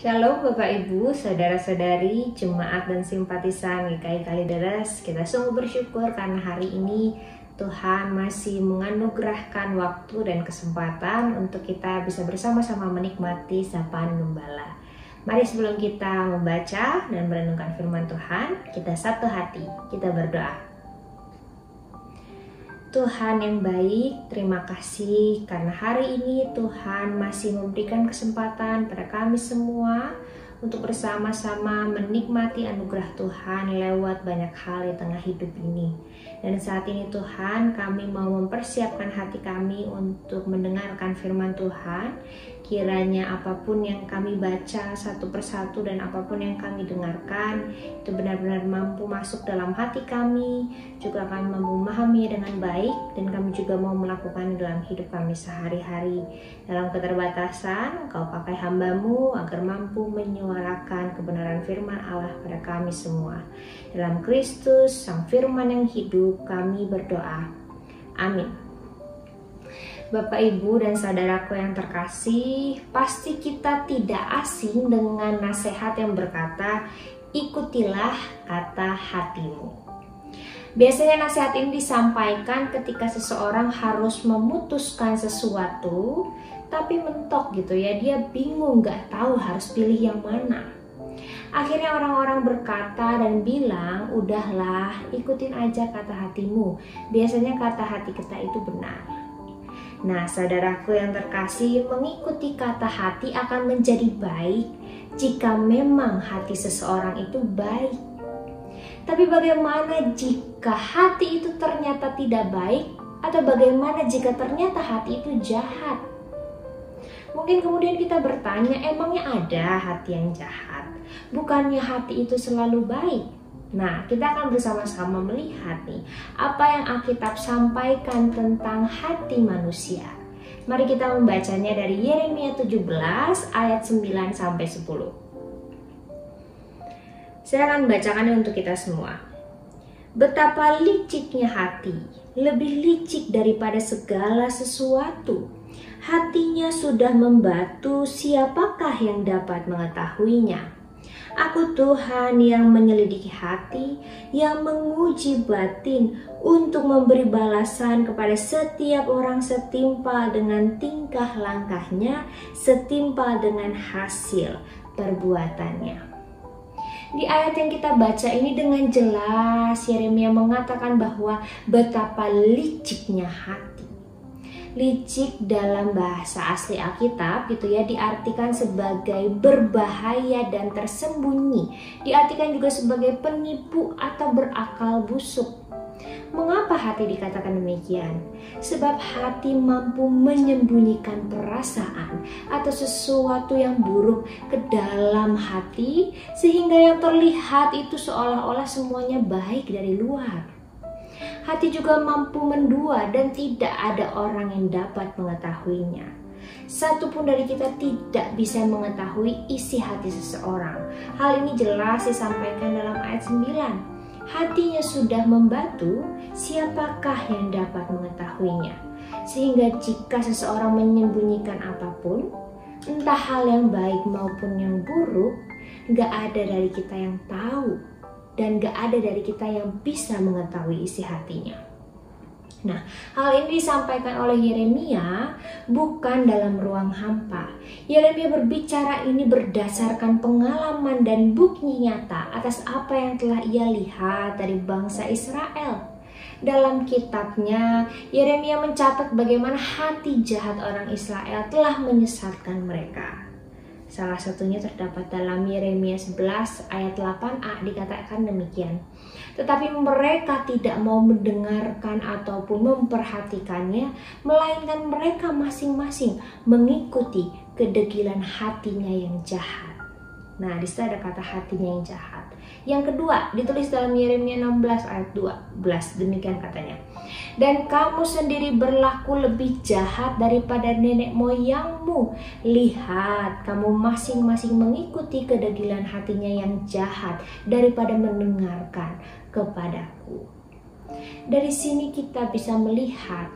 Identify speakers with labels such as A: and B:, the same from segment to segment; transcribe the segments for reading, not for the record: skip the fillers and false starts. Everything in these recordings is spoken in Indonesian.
A: Shalom Bapak Ibu, Saudara-saudari, Jemaat dan simpatisan GKI Kalideres. Kita sungguh bersyukur karena hari ini Tuhan masih menganugerahkan waktu dan kesempatan untuk kita bisa bersama-sama menikmati sapaan Gembala. Mari sebelum kita membaca dan merenungkan firman Tuhan, kita satu hati, kita berdoa. Tuhan yang baik, terima kasih karena hari ini Tuhan masih memberikan kesempatan pada kami semua untuk bersama-sama menikmati anugerah Tuhan lewat banyak hal di tengah hidup ini. Dan saat ini Tuhan, kami mau mempersiapkan hati kami untuk mendengarkan firman Tuhan. Kiranya apapun yang kami baca satu persatu dan apapun yang kami dengarkan itu benar-benar mampu masuk dalam hati kami, juga akan mampu memahami dengan baik, dan kami juga mau melakukan dalam hidup kami sehari-hari. Dalam keterbatasan, Engkau pakai hamba-Mu agar mampu menyuarakan kebenaran firman Allah pada kami semua. Dalam Kristus, Sang Firman yang hidup, kami berdoa. Amin. Bapak, Ibu, dan saudaraku yang terkasih, pasti kita tidak asing dengan nasihat yang berkata, ikutilah kata hatimu. Biasanya nasihat ini disampaikan ketika seseorang harus memutuskan sesuatu, tapi mentok gitu ya, dia bingung gak tahu harus pilih yang mana. Akhirnya orang-orang berkata dan bilang, udahlah ikutin aja kata hatimu. Biasanya kata hati kita itu benar. Nah, saudaraku yang terkasih, mengikuti kata hati akan menjadi baik jika memang hati seseorang itu baik. Tapi bagaimana jika hati itu ternyata tidak baik? Atau bagaimana jika ternyata hati itu jahat? Mungkin kemudian kita bertanya, emangnya ada hati yang jahat? Bukannya hati itu selalu baik? Nah, kita akan bersama-sama melihat nih apa yang Alkitab sampaikan tentang hati manusia. Mari kita membacanya dari Yeremia 17 ayat 9 sampai 10. Saya akan membacakannya untuk kita semua. Betapa liciknya hati, lebih licik daripada segala sesuatu. Hatinya sudah membatu, siapakah yang dapat mengetahuinya? Aku Tuhan yang menyelidiki hati, yang menguji batin untuk memberi balasan kepada setiap orang setimpal dengan tingkah langkahnya, setimpal dengan hasil perbuatannya. Di ayat yang kita baca ini dengan jelas Yeremia mengatakan bahwa betapa liciknya hati. Licik dalam bahasa asli Alkitab gitu ya, diartikan sebagai berbahaya dan tersembunyi, diartikan juga sebagai penipu atau berakal busuk. Mengapa hati dikatakan demikian? Sebab hati mampu menyembunyikan perasaan atau sesuatu yang buruk ke dalam hati, sehingga yang terlihat itu seolah-olah semuanya baik dari luar. Hati juga mampu mendua dan tidak ada orang yang dapat mengetahuinya. Satupun dari kita tidak bisa mengetahui isi hati seseorang. Hal ini jelas disampaikan dalam ayat 9. Hatinya sudah membatu, siapakah yang dapat mengetahuinya? Sehingga jika seseorang menyembunyikan apapun, entah hal yang baik maupun yang buruk, gak ada dari kita yang tahu. Dan gak ada dari kita yang bisa mengetahui isi hatinya. Nah, hal ini disampaikan oleh Yeremia bukan dalam ruang hampa. Yeremia berbicara ini berdasarkan pengalaman dan bukti nyata atas apa yang telah ia lihat dari bangsa Israel. Dalam kitabnya, Yeremia mencatat bagaimana hati jahat orang Israel telah menyesatkan mereka. Salah satunya terdapat dalam Yeremia 11 ayat 8a, dikatakan demikian. Tetapi mereka tidak mau mendengarkan ataupun memperhatikannya, melainkan mereka masing-masing mengikuti kedegilan hatinya yang jahat. Nah, di situ ada kata hatinya yang jahat. Yang kedua ditulis dalam Yeremia 16 ayat 12, demikian katanya. Dan kamu sendiri berlaku lebih jahat daripada nenek moyangmu. Lihat, kamu masing-masing mengikuti kedegilan hatinya yang jahat daripada mendengarkan kepadaku. Dari sini kita bisa melihat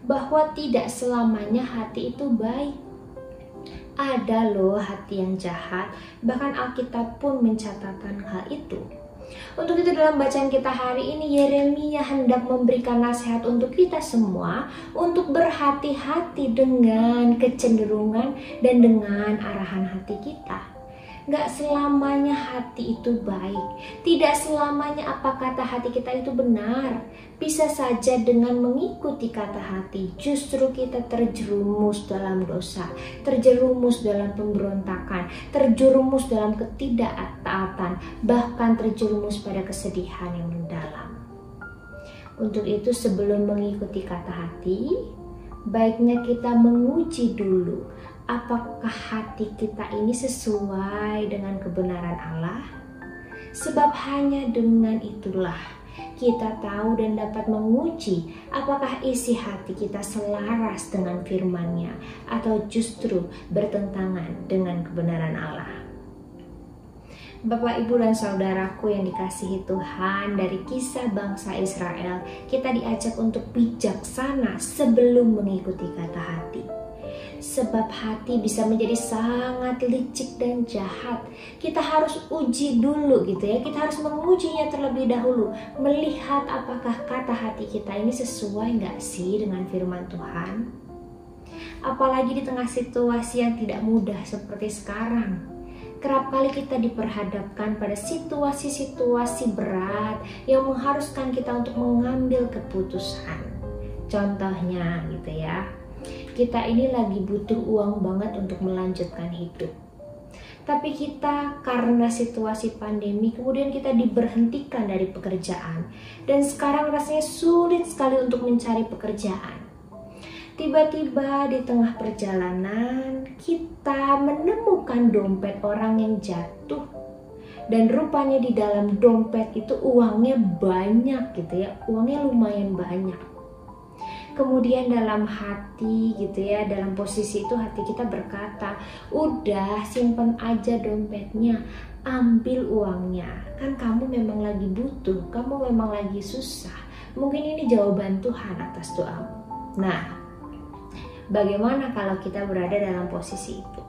A: bahwa tidak selamanya hati itu baik. Ada loh hati yang jahat, bahkan Alkitab pun mencatatkan hal itu. Untuk itu dalam bacaan kita hari ini, Yeremia hendak memberikan nasihat untuk kita semua untuk berhati-hati dengan kecenderungan dan dengan arahan hati kita. Gak selamanya hati itu baik, tidak selamanya apa kata hati kita itu benar. Bisa saja dengan mengikuti kata hati, justru kita terjerumus dalam dosa, terjerumus dalam pemberontakan, terjerumus dalam ketidaktaatan, bahkan terjerumus pada kesedihan yang mendalam. Untuk itu sebelum mengikuti kata hati, baiknya kita menguji dulu apakah hati kita ini sesuai dengan kebenaran Allah. Sebab hanya dengan itulah kita tahu dan dapat menguji apakah isi hati kita selaras dengan firman-Nya atau justru bertentangan dengan kebenaran Allah. Bapak, Ibu, dan saudaraku yang dikasihi Tuhan, dari kisah bangsa Israel, kita diajak untuk bijaksana sebelum mengikuti kata hati. Sebab hati bisa menjadi sangat licik dan jahat. Kita harus uji dulu gitu ya. Kita harus mengujinya terlebih dahulu. Melihat apakah kata hati kita ini sesuai gak sih dengan firman Tuhan. Apalagi di tengah situasi yang tidak mudah seperti sekarang. Kerap kali kita diperhadapkan pada situasi-situasi berat yang mengharuskan kita untuk mengambil keputusan. Contohnya gitu ya. Kita ini lagi butuh uang banget untuk melanjutkan hidup. Tapi kita karena situasi pandemi kemudian kita diberhentikan dari pekerjaan. Dan sekarang rasanya sulit sekali untuk mencari pekerjaan. Tiba-tiba di tengah perjalanan kita menemukan dompet orang yang jatuh. Dan rupanya di dalam dompet itu uangnya banyak gitu ya. Uangnya lumayan banyak. Kemudian dalam hati gitu ya, dalam posisi itu hati kita berkata, udah simpen aja dompetnya, ambil uangnya. Kan kamu memang lagi butuh, kamu memang lagi susah. Mungkin ini jawaban Tuhan atas doamu. Nah, bagaimana kalau kita berada dalam posisi itu?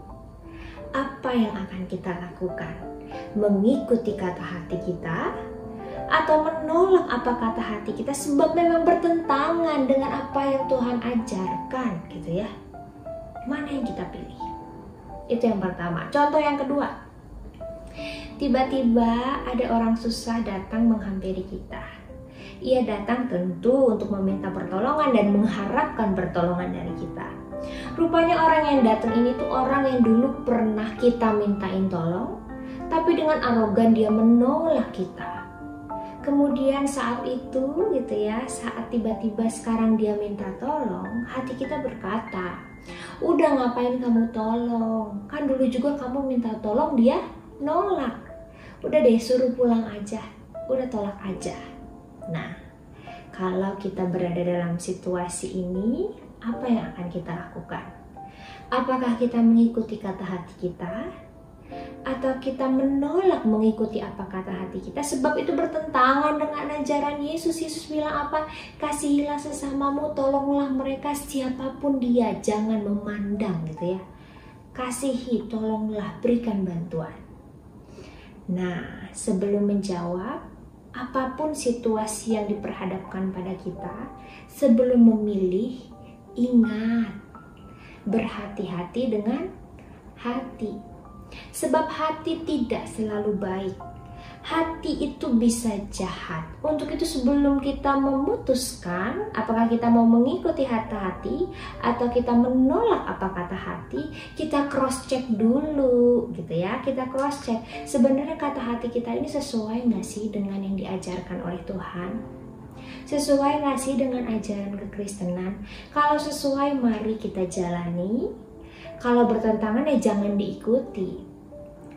A: Apa yang akan kita lakukan? Mengikuti kata hati kita? Atau menolak apa kata hati kita sebab memang bertentangan dengan apa yang Tuhan ajarkan gitu ya. Mana yang kita pilih? Itu yang pertama. Contoh yang kedua. Tiba-tiba ada orang susah datang menghampiri kita. Ia datang tentu untuk meminta pertolongan dan mengharapkan pertolongan dari kita. Rupanya orang yang datang ini tuh orang yang dulu pernah kita mintain tolong, tapi dengan arogan dia menolak kita. Kemudian saat itu gitu ya, saat tiba-tiba sekarang dia minta tolong, hati kita berkata, udah ngapain kamu tolong? Kan dulu juga kamu minta tolong dia nolak. Udah deh suruh pulang aja, udah tolak aja. Nah, kalau kita berada dalam situasi ini, apa yang akan kita lakukan? Apakah kita mengikuti kata hati kita? Atau kita menolak mengikuti apa kata hati kita sebab itu bertentangan dengan ajaran Yesus. Yesus bilang apa? Kasihilah sesamamu, tolonglah mereka siapapun dia, jangan memandang gitu ya. Kasihi, tolonglah, berikan bantuan. Nah, sebelum menjawab apapun situasi yang diperhadapkan pada kita, sebelum memilih, ingat, berhati-hati dengan hati. Sebab hati tidak selalu baik. Hati itu bisa jahat. Untuk itu sebelum kita memutuskan apakah kita mau mengikuti hati atau kita menolak apa kata hati, kita cross check dulu gitu ya. Kita cross check sebenarnya kata hati kita ini sesuai gak sih dengan yang diajarkan oleh Tuhan? Sesuai gak sih dengan ajaran kekristenan? Kalau sesuai mari kita jalani. Kalau bertentangan ya jangan diikuti.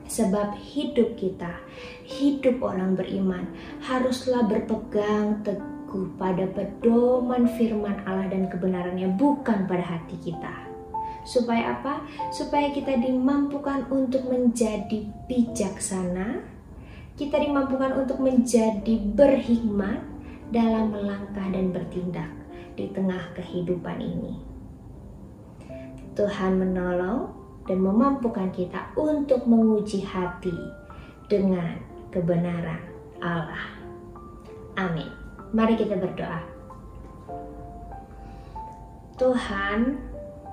A: Sebab hidup kita, hidup orang beriman haruslah berpegang teguh pada pedoman firman Allah dan kebenarannya, bukan pada hati kita. Supaya apa? Supaya kita dimampukan untuk menjadi bijaksana, kita dimampukan untuk menjadi berhikmat dalam melangkah dan bertindak di tengah kehidupan ini. Tuhan menolong, dan memampukan kita untuk menguji hati dengan kebenaran Allah. Amin. Mari kita berdoa. Tuhan,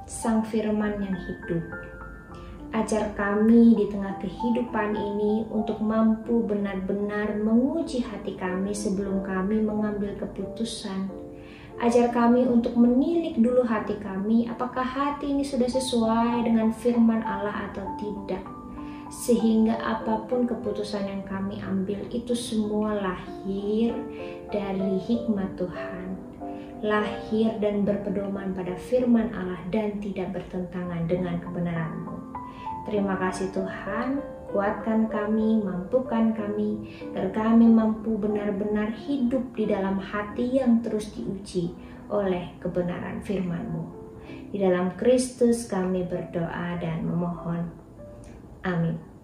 A: Sang Firman yang hidup, ajar kami di tengah kehidupan ini untuk mampu benar-benar menguji hati kami sebelum kami mengambil keputusan. Ajar kami untuk menilik dulu hati kami, apakah hati ini sudah sesuai dengan firman Allah atau tidak. Sehingga apapun keputusan yang kami ambil itu semua lahir dari hikmat Tuhan, lahir dan berpedoman pada firman Allah dan tidak bertentangan dengan kebenaran-Mu. Terima kasih Tuhan, kuatkan kami, mampukan kami, agar kami mampu benar-benar hidup di dalam hati yang terus diuji oleh kebenaran firman-Mu. Di dalam Kristus kami berdoa dan memohon. Amin.